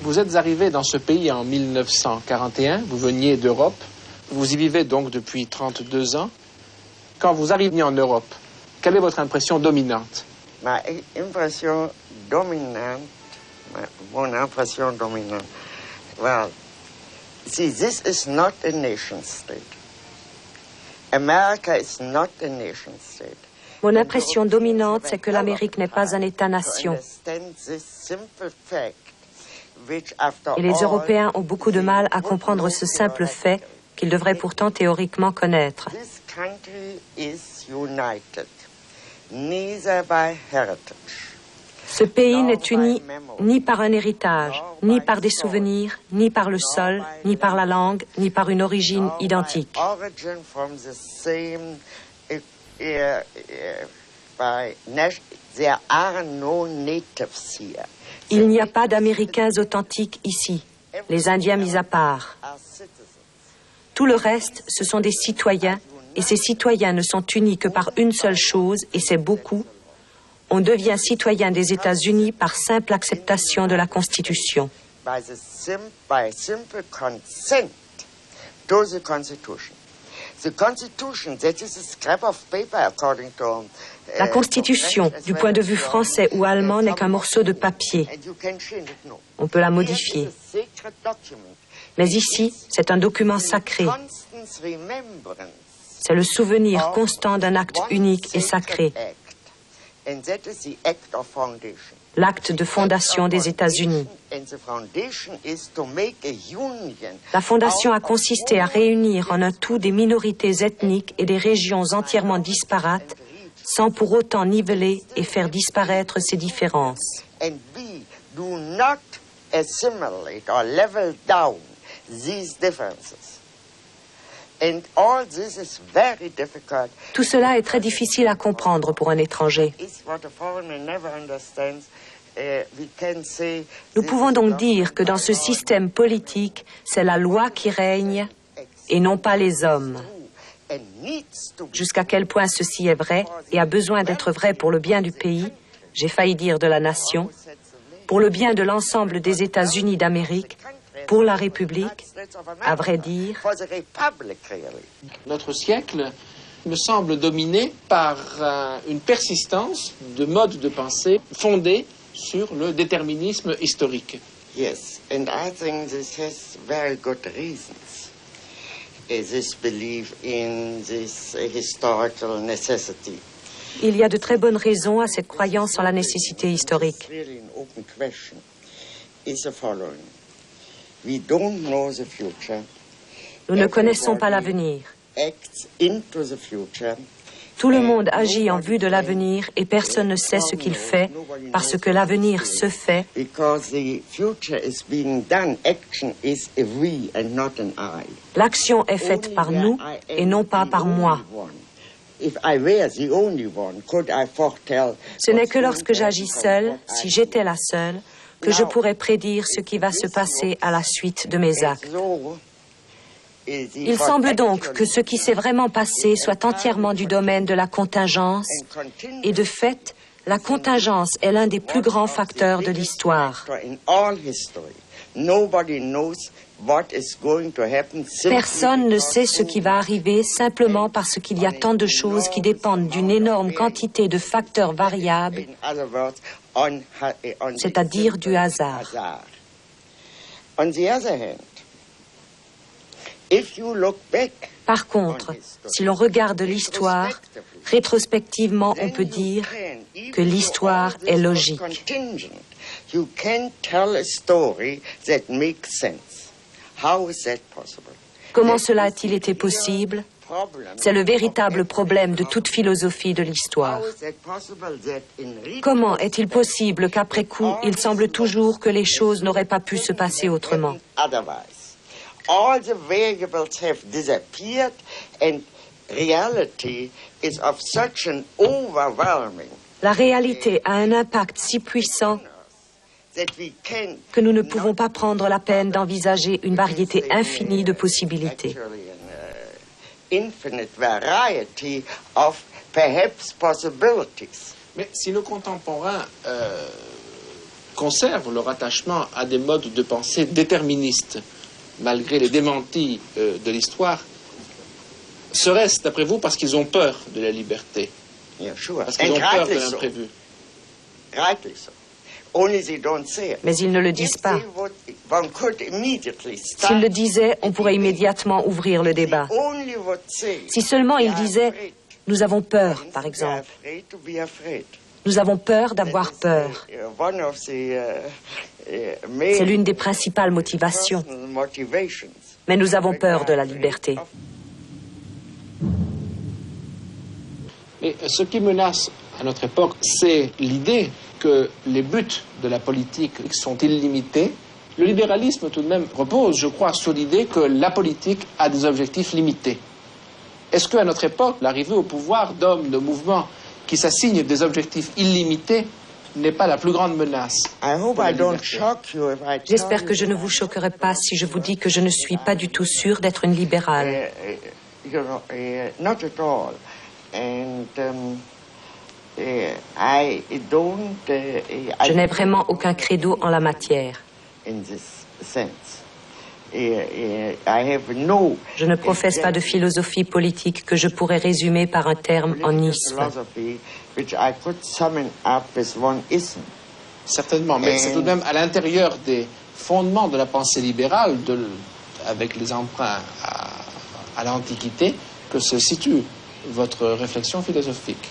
Vous êtes arrivé dans ce pays en 1941, vous veniez d'Europe, vous y vivez donc depuis 32 ans. Quand vous arrivez en Europe, quelle est votre impression dominante? Ma impression dominante, mon impression dominante, well, see, this is not a nation state. America is not a nation state. Mon impression dominante, c'est que l'Amérique n'est pas un État-nation. Et les Européens ont beaucoup de mal à comprendre ce simple fait qu'ils devraient pourtant théoriquement connaître. Ce pays n'est uni ni par un héritage, ni par des souvenirs, ni par le sol, ni par la langue, ni par une origine identique. Il n'y a pas d'Américains authentiques ici, les Indiens mis à part. Tout le reste, ce sont des citoyens, et ces citoyens ne sont unis que par une seule chose, et c'est beaucoup. On devient citoyen des États-Unis par simple acceptation de la Constitution. La Constitution, du point de vue français ou allemand, n'est qu'un morceau de papier. On peut la modifier. Mais ici, c'est un document sacré. C'est le souvenir constant d'un acte unique et sacré. L'acte de fondation des États-Unis. La fondation a consisté à réunir en un tout des minorités ethniques et des régions entièrement disparates, sans pour autant niveler et faire disparaître ces différences. Tout cela est très difficile à comprendre pour un étranger. Nous pouvons donc dire que dans ce système politique, c'est la loi qui règne et non pas les hommes. Jusqu'à quel point ceci est vrai et a besoin d'être vrai pour le bien du pays, j'ai failli dire de la nation, pour le bien de l'ensemble des États-Unis d'Amérique, pour la République, à vrai dire. Notre siècle me semble dominé par une persistance de modes de pensée fondés sur le déterminisme historique. Yes, and I think this has very good reasons. This belief in this historical necessity. Il y a de très bonnes raisons à cette croyance en la nécessité historique. Nous ne connaissons pas l'avenir. Tout le monde agit en vue de l'avenir et personne ne sait ce qu'il fait parce que l'avenir se fait. L'action est faite par nous et non pas par moi. Ce n'est que lorsque j'agis seule, si j'étais la seule, que je pourrais prédire ce qui va se passer à la suite de mes actes. Il semble donc que ce qui s'est vraiment passé soit entièrement du domaine de la contingence, et de fait, la contingence est l'un des plus grands facteurs de l'histoire. Personne ne sait ce qui va arriver simplement parce qu'il y a tant de choses qui dépendent d'une énorme quantité de facteurs variables, c'est-à-dire du hasard. Par contre, si l'on regarde l'histoire, rétrospectivement, on peut dire que l'histoire est logique. Comment cela a-t-il été possible? C'est le véritable problème de toute philosophie de l'histoire. Comment est-il possible qu'après coup, il semble toujours que les choses n'auraient pas pu se passer autrement? All the variables have disappeared and reality is of such an overwhelming. La réalité a un impact si puissant que nous ne pouvons pas prendre la peine d'envisager une variété infinie de possibilités. Mais si nos contemporains conservent leur attachement à des modes de pensée déterministes, malgré les démentis de l'histoire, serait-ce, d'après vous, parce qu'ils ont peur de la liberté? Yeah, sure. Parce qu'ils ont peur de l'imprévu. Rightly so. Only they don't say it. Mais ils ne le disent If pas. they would, one could immediately start. S'ils le disaient, on pourrait immédiatement ouvrir le débat. They only would say, Si seulement ils "We are disaient afraid." « Nous avons peur », Means par we are exemple. afraid to be afraid. Nous avons peur d'avoir peur. One of the, C'est l'une des principales motivations. motivations. Mais nous avons peur de la liberté. Et ce qui menace à notre époque, c'est l'idée que les buts de la politique sont illimités. Le libéralisme, tout de même, repose, je crois, sur l'idée que la politique a des objectifs limités. Est-ce qu'à notre époque, l'arrivée au pouvoir d'hommes, de mouvements qui s'assignent des objectifs illimités n'est pas la plus grande menace? J'espère que je ne vous choquerai pas si je vous dis que je ne suis pas du tout sûre d'être une libérale. Not at all. And Je n'ai vraiment aucun credo en la matière. in this sense. I have no Je ne professe pas de philosophie politique que je pourrais résumer par un terme en isme. philosophy which I could summon up with one ism. Certainement, mais c'est tout de même à l'intérieur des fondements de la pensée libérale, avec les emprunts à l'Antiquité, que se situe votre réflexion philosophique.